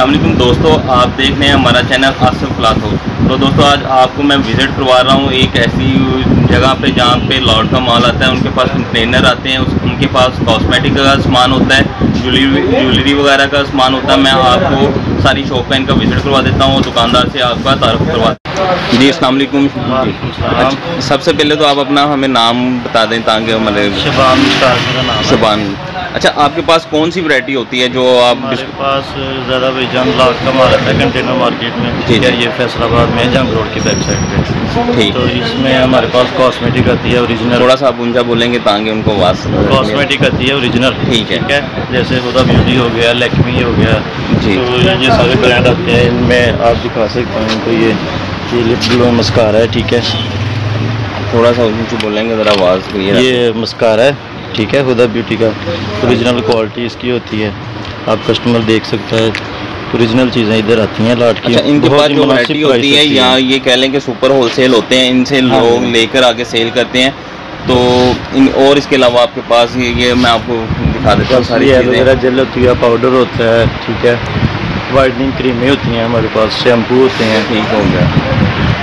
अस्सलाम वालेकुम दोस्तों, आप देख रहे हैं हमारा चैनल आसिफ क्लॉथ हाउस। तो दोस्तों आज आपको मैं विज़िट करवा रहा हूँ एक ऐसी जगह पे जहाँ पे लॉट का माल आता है। उनके पास कंटेनर आते हैं, उनके पास कॉस्मेटिक का सामान होता है, ज्वेलरी वगैरह का सामान होता है। मैं आपको सारी शॉप का इनका विज़िट करवा देता हूँ, दुकानदार से आपका तारुफ करवा। जी अस्सलाम वालेकुम। अच्छा, सबसे पहले तो आप अपना हमें नाम बता दें ताकि मतलब शबान। अच्छा, आपके पास कौन सी वैरायटी होती है जो आप? हमारे पास ज़्यादा भाईजान लाख का माल आता है कंटेनर मार्केट में, ठीक है। ये फैसलाबाद में जंग रोड की बैक साइड पे, ठीक। तो इसमें हमारे पास कॉस्मेटिक आती है ओरिजिनल। थोड़ा सा आप ऊंचा बोलेंगे ताकि उनको आवाज़। कॉस्मेटिक आती है ओरिजिनल, ठीक है। जैसे हुदा ब्यूटी हो गया, लैक्मी हो गया जी। तो ये सारे ब्रांड आते हैं, इनमें आप दिखा सकते हैं। तो ये लिप ग्लो मस्कारा है, ठीक है। थोड़ा सा ऊंचा बोलेंगे ज़रा आवाज़ क्लियर। ये मस्कारा है, ठीक है, हुदा ब्यूटी का। ओरिजिनल क्वालिटी इसकी होती है, आप कस्टमर देख सकता है। ओरिजिनल चीज़ें इधर आती हैं लाट की। अच्छा, इनके पास जो वैरायटी होती है या ये कह लें कि सुपर होलसेल होते हैं, इनसे लोग लेकर आके सेल करते हैं। तो और इसके अलावा आपके पास ये मैं आपको दिखा देता हूँ सारी वगैरह जेल होती है, पाउडर होता है, ठीक है। वाइटनिंग क्रीमें होती हैं हमारे पास, शैम्पू होते हैं, ठीक हो गया।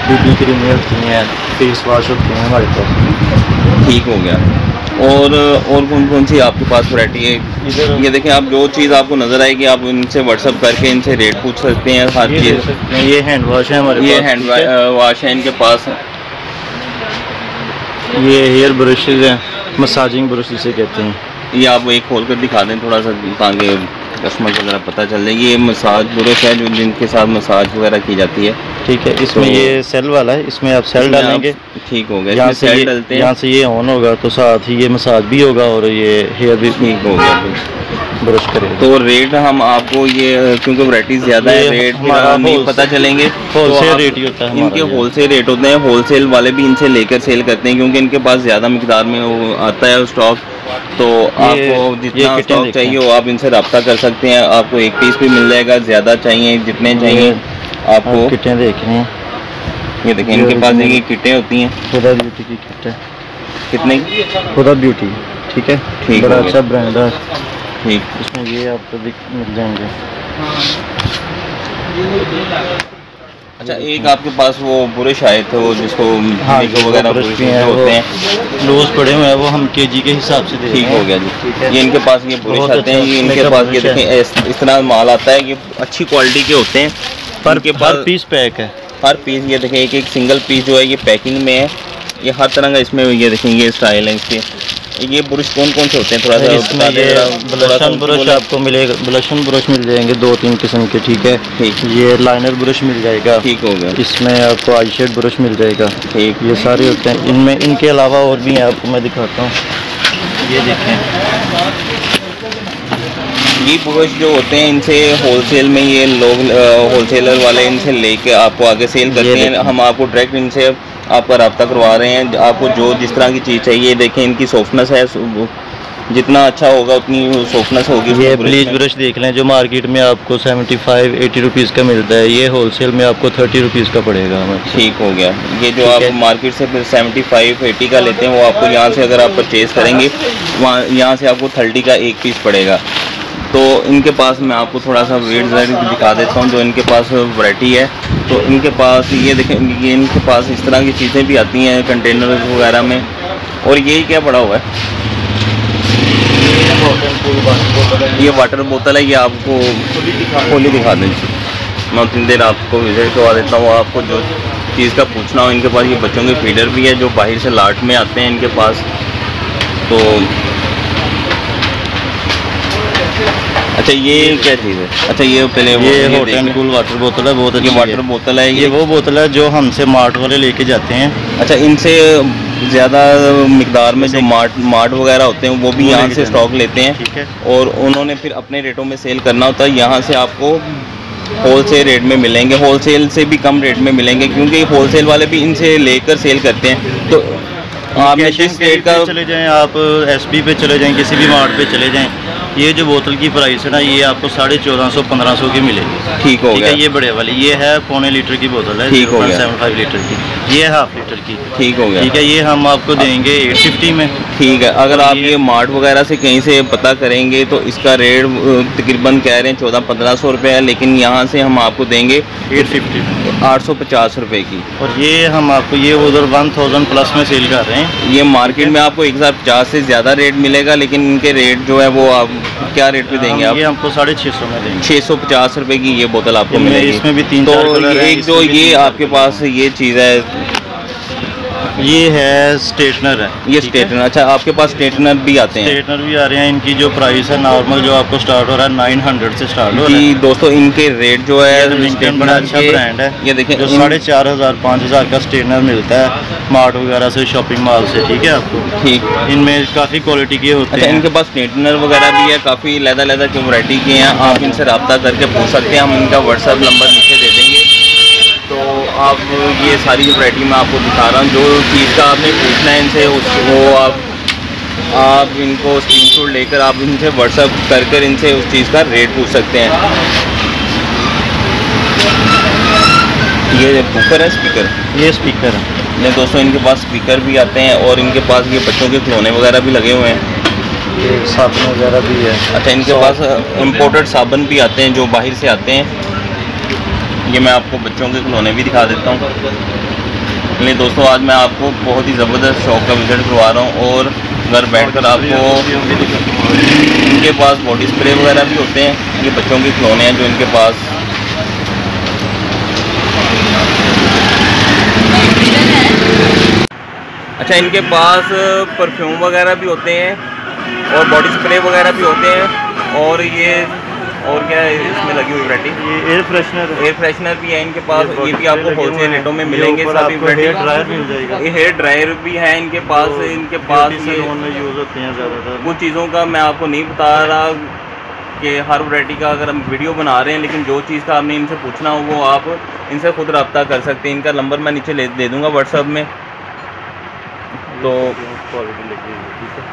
बीबी क्रीमें होती हैं, फेस वॉश होते हैं हमारे पास, ठीक हो गया। और कौन कौन सी आपके पास वैरायटी है? ये देखें, आप जो चीज़ आपको नज़र आएगी आप इनसे व्हाट्सअप करके इनसे रेट पूछ सकते हैं हर चीज़। ये हैंड वॉश है हमारे पास, ये हैंड वॉश है इनके पास। ये हेयर ब्रशेज हैं, मसाजिंग ब्रश जिसे कहते हैं। ये आप एक खोल कर दिखा दें थोड़ा सा ताकि कस्टमर को ज़रा पता चल जाए। ये मसाज ब्रश है जो जिनके साथ मसाज वगैरह की जाती है, ठीक है। इसमें तो ये सेल वाला है, इसमें आप सेल डालेंगे, ठीक हो गया। यहाँ से सेल डालते हैं, यहाँ से ये ऑन होगा तो साथ ही ये मसाज भी होगा और ये हेयर भी ठीक हो गया, ब्रश करेगा। तो रेट हम आपको ये क्योंकि वैरायटीज ज़्यादा है, रेट नहीं पता चलेंगे। होलसेल रेट ही होता है इनके, होलसेल रेट होते हैं। होलसेल वाले भी इनसे लेकर सेल करते हैं क्योंकि इनके पास ज़्यादा मिकदार में वो आता है स्टॉक। तो आपको जितना स्टॉक चाहिए वो आप इनसे रब्ता कर सकते हैं। आपको एक पीस भी मिल जाएगा, ज़्यादा चाहिए जितने चाहिए आपको। किटें देख रहे हैं, ये देखिए इनके पास ये किटें होती हैं, हुदा ब्यूटी की किट है। कितने? हुदा ब्यूटी, ठीक है, ठीक, बड़ा अच्छा ब्रांड है, ठीक। इसमें ये आपको मिल जाएंगे। अच्छा, एक आपके पास वो ब्रश आए थे वो जिसको वगैरह ब्रश भी हैं, होते हैं लूज पड़े हुए हैं, वो हम केजी के हिसाब से दे। ठीक हो गया जी। ये इनके पास ये ब्रश आते हैं, ये इनके पास ये देखें इस तरह माल आता है। ये अच्छी क्वालिटी के होते हैं। हर पीस पैक है, हर पीस ये देखें एक सिंगल पीस जो है ये पैकिंग में है। ये हर तरह का इसमें ये देखें ये स्टाइल है इसके। ये ब्रश कौन कौन से होते हैं थोड़ा सा बता दें। ब्लशन ब्रश आपको मिलेगा, ब्लशन ब्रश मिल जाएंगे 2-3 किस्म के, ठीक है। ठीक। ये लाइनर ब्रश मिल जाएगा, ठीक हो गया। इसमें आपको आई शेड ब्रश मिल जाएगा, ठीक। ये सारे होते हैं इनमें। इनके अलावा और भी हैं, आपको मैं दिखाता हूँ। ये देखें, ये ब्रश जो होते हैं इनसे होलसेल में ये लोग होलसेलर वाले इनसे लेके आपको आगे सेल करते हैं। हम आपको डायरेक्ट इनसे आपका रब्ता करवा रहे हैं। आपको जो जिस तरह की चीज़ चाहिए, देखें इनकी सॉफ्टनेस है, जितना अच्छा होगा उतनी सॉफ्टनेस होगी। ये ब्लीच ब्रश देख लें जो मार्केट में आपको 75-80 रुपीज़ का मिलता है, ये होलसेल में आपको 30 रुपीज़ का पड़ेगा हमें। ठीक हो गया। ये जो आप मार्केट से 75-80 का लेते हैं वो आपको यहाँ से अगर आप परचेज़ करेंगे वहाँ यहाँ से आपको 30 का एक पीस पड़ेगा। तो इनके पास मैं आपको थोड़ा सा वेट दिखा देता हूँ जो इनके पास वैरायटी है। तो इनके पास ये देखें, ये इनके पास इस तरह की चीज़ें भी आती हैं कंटेनर वगैरह में। और ये क्या पड़ा हुआ है? ये वाटर बोतल है। ये आपको खोली दिखा दें, मैं उतनी देर आपको विजिट करवा देता हूँ। आपको जो चीज़ का पूछना हो, इनके पास ये बच्चों के फीडर भी है जो बाहर से लाट में आते हैं इनके पास। तो अच्छा, ये क्या चीज़ है? अच्छा, ये पहले ये हॉट एंड कूल वाटर बोतल है, बहुत अच्छी वाटर बोतल है। ये वो बोतल है जो हमसे मार्ट वाले लेके जाते हैं। अच्छा, इनसे ज़्यादा मिकदार में जो मार्ट वगैरह होते हैं वो भी यहाँ से स्टॉक लेते हैं, ठीक है। और उन्होंने फिर अपने रेटों में सेल करना होता है। यहाँ से आपको होलसेल रेट में मिलेंगे, होलसेल से भी कम रेट में मिलेंगे क्योंकि होलसेल वाले भी इनसे लेकर सेल करते हैं। तो आप जिस रेट का चले जाएँ, आप SB पे चले जाएँ, किसी भी मार्ट पे चले जाएँ, ये जो बोतल की प्राइस है ना, ये आपको 1450-1500 की मिलेगी, ठीक हो गया। ये बड़े वाली ये है 0.25 लीटर की बोतल है, 0.75 लीटर की। ये हाफ लीटर की। ठीक हो गया। ठीक है, ये हम आपको देंगे 850 में। ठीक है, अगर आप ये मार्ट वगैरह से कहीं से पता करेंगे तो इसका रेट तकरीबन कह रहे हैं 1400-1500 रुपये है, लेकिन यहाँ से हम आपको देंगे 850 850 रुपये की। और ये हम आपको ये उधर 1000 प्लस में सेल कर रहे हैं। ये मार्केट में आपको 1050 से ज़्यादा रेट मिलेगा, लेकिन इनके रेट जो है वो आप क्या रेट पे देंगे आप? ये हमको 650 में देंगे। 650 रुपये की ये बोतल आपको मिलेगी। इसमें भी 3 तो कलर हैं। एक जो ये आपके पास ये चीज़ है, ये है स्ट्रेटनर है। ये स्ट्रेटनर। अच्छा, आपके पास स्ट्रेटनर भी आते हैं? स्ट्रेटनर भी आ रहे हैं। इनकी जो प्राइस है नॉर्मल जो आपको स्टार्ट हो रहा है 900 से स्टार्ट हो रहा है। जी दोस्तों, इनके रेट जो है बड़ा अच्छा ब्रांड है। ये देखें, जो 4500-5000 का स्ट्रेटनर मिलता है मार्ट वगैरह से, शॉपिंग मॉल से। ठीक है आपको। ठीक, इनमें काफ़ी क्वालिटी के होते हैं। अच्छा, इनके पास स्ट्रेटनर वगैरह भी है, काफ़ी लैदा की वैरायटी के हैं। आप इनसे रब्ता करके पूछ सकते हैं, हम इनका व्हाट्सएप नंबर नीचे दे देंगे। तो आप ये सारी वैरायटी मैं आपको दिखा रहा हूँ। जो चीज़ का आपने पूछना है इनसे उसको आप इनको स्क्रीनशॉट लेकर आप इनसे व्हाट्सएप कर इनसे उस चीज़ का रेट पूछ सकते हैं। ये कुकर है, स्पीकर? ये स्पीकर है। नहीं दोस्तों, इनके पास स्पीकर भी आते हैं और इनके पास ये बच्चों के खिलौने वगैरह भी लगे हुए हैं। ये साबुन वगैरह भी है। अच्छा, इनके पास इम्पोर्टेड साबुन भी आते हैं जो बाहर से आते हैं। ये मैं आपको बच्चों के खिलौने भी दिखा देता हूँ। चलिए दोस्तों, आज मैं आपको बहुत ही ज़बरदस्त शॉप का विज़िट करवा रहा हूँ और घर बैठकर आपको इनके पास बॉडी स्प्रे वगैरह भी होते हैं। ये बच्चों के खिलौने हैं जो इनके पास। अच्छा, इनके पास परफ्यूम वगैरह भी होते हैं और बॉडी स्प्रे वगैरह भी होते हैं। और ये और क्या है इसमें लगी हुई वैरायटी? ये एयर फ्रेशनर भी है इनके पास। ये भी आपको होलसेल रेटों में मिलेंगे सभी वैरायटी। हेयर ड्रायर मिल जाएगा। ये हेयर ड्रायर भी है इनके पास। इनके पास ये यूज़ होते हैं ज़्यादातर। कुछ चीज़ों का मैं आपको नहीं बता रहा कि हर वैरायटी का अगर हम वीडियो बना रहे हैं, लेकिन जो चीज़ का आपने इनसे पूछना हो वो आप इनसे खुद रब्ता कर सकते हैं। इनका नंबर मैं नीचे दे दूँगा व्हाट्सएप में। तो क्वालिटी लगी हुई है। ठीक है।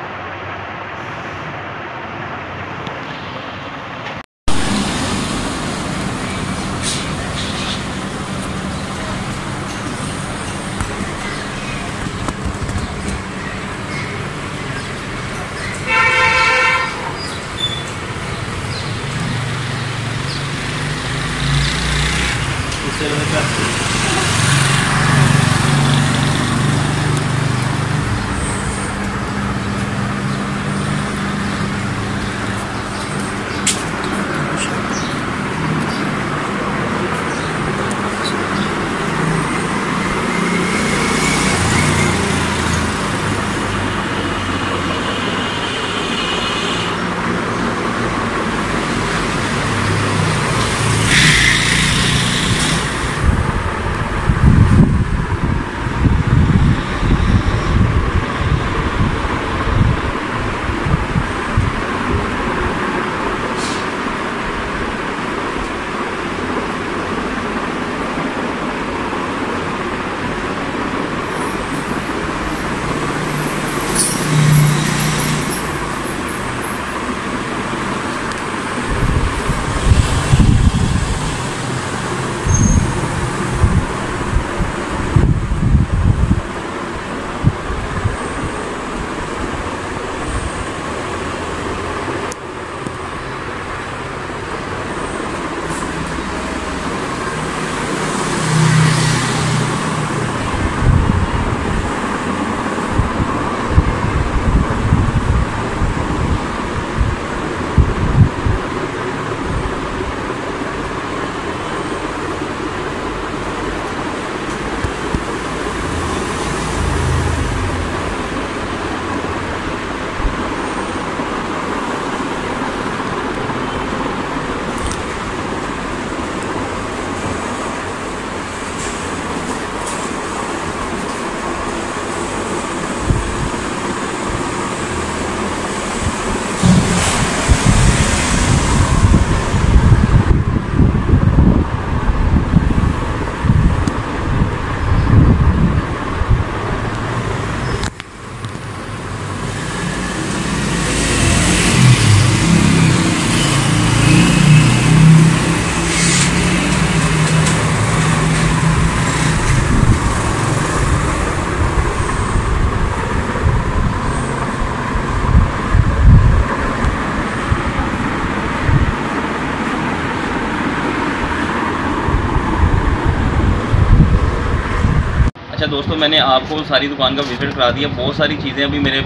अच्छा दोस्तों, मैंने आपको सारी दुकान का विज़िट करा दिया। बहुत सारी चीज़ें अभी मेरे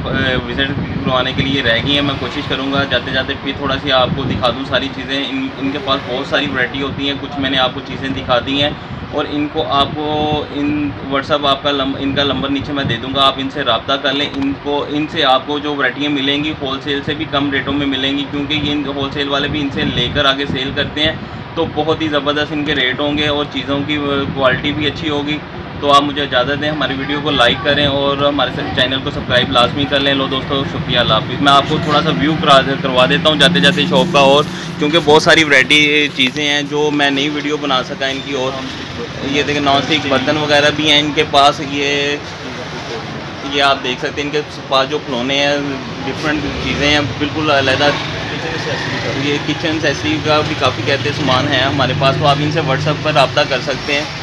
विज़िट करवाने के लिए रह गई हैं। मैं कोशिश करूँगा जाते जाते फिर थोड़ा सी आपको दिखा दूँ सारी चीज़ें। इनके पास बहुत सारी वैरायटी होती हैं, कुछ मैंने आपको चीज़ें दिखा दी हैं और इनको आपको व्हाट्सअप इनका नंबर नीचे मैं दे दूँगा, आप इनसे रब्ता कर लें। इनसे आपको जो वैरायटियाँ मिलेंगी होलसेल से भी कम रेटों में मिलेंगी, क्योंकि ये होलसेल वाले भी इनसे लेकर आगे सेल करते हैं, तो बहुत ही ज़बरदस्त इनके रेट होंगे और चीज़ों की क्वालिटी भी अच्छी होगी। तो आप मुझे इजाज़त दें, हमारी वीडियो को लाइक करें और हमारे चैनल को सब्सक्राइब लाजमी कर लें। लो दोस्तों, शुक्रिया, अल्लाह हाफ़िज़। मैं आपको थोड़ा सा व्यू करवा देता हूँ जाते जाते शॉप का, और क्योंकि बहुत सारी वैरायटी चीज़ें हैं जो मैं नई वीडियो बना सका इनकी। और ये देखें, नॉन स्टिक बर्तन वगैरह भी हैं इनके पास। ये आप देख सकते हैं इनके पास जो खिलौने हैं, डिफरेंट चीज़ें हैं, बिल्कुल अलग। ये किचन एक्सेसरी का भी काफ़ी कहते हैं सामान है हमारे पास, तो आप इनसे व्हाट्सएप पर रब्ता कर सकते हैं।